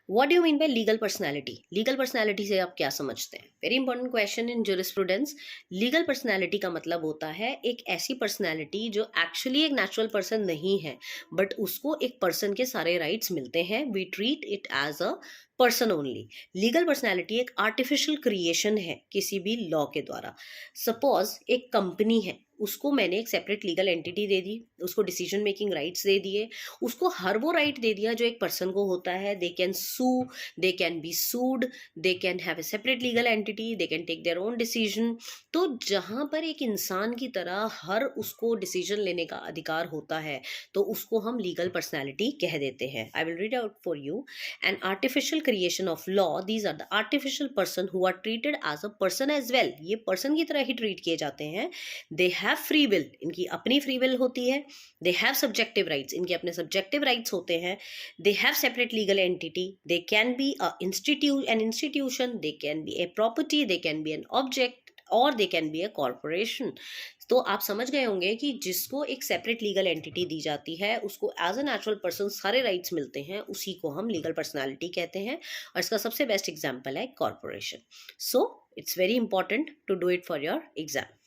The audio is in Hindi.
What do you mean by legal personality? Legal personality से आप क्या समझते हैं? Very important question in jurisprudence. Legal personality का मतलब होता है एक ऐसी पर्सनैलिटी जो एक्चुअली एक नेचुरल पर्सन नहीं है, बट उसको एक पर्सन के सारे राइट्स मिलते हैं। We treat it as a person only. Legal personality एक आर्टिफिशियल क्रिएशन है किसी भी लॉ के द्वारा। सपोज एक कंपनी है, उसको मैंने एक सेपरेट लीगल एंटिटी दे दी, उसको डिसीजन मेकिंग राइट्स दे दिए, उसको हर वो राइट दे दिया जो एक पर्सन को होता है। They can sue, they can be sued, they can have a separate legal entity, they can take their own decision. तो जहां पर एक इंसान की तरह हर उसको डिसीजन लेने का अधिकार होता है, तो उसको हम लीगल पर्सनैलिटी कह देते हैं। I will read out for you. An artificial creation of law, these are the artificial person who are treated as a person as well. ये पर्सन की तरह ही ट्रीट किए जाते हैं। दे हैव फ्री विल, इनकी अपनी फ्री विल होती है। दे हैव सब्जेक्टिव राइट्स, इनके अपने सब्जेक्टिव राइट्स होते हैं। They have separate legal entity, they can be an institution, they can be a property, they can be an object, और they can be a corporation. तो आप समझ गए होंगे कि जिसको एक सेपरेट लीगल एंटिटी दी जाती है, उसको एज अ नेचुरल पर्सन सारे राइट्स मिलते हैं, उसी को हम लीगल पर्सनालिटी कहते हैं। और इसका सबसे बेस्ट एग्जाम्पल है corporation. So it's very important to do it for your exam.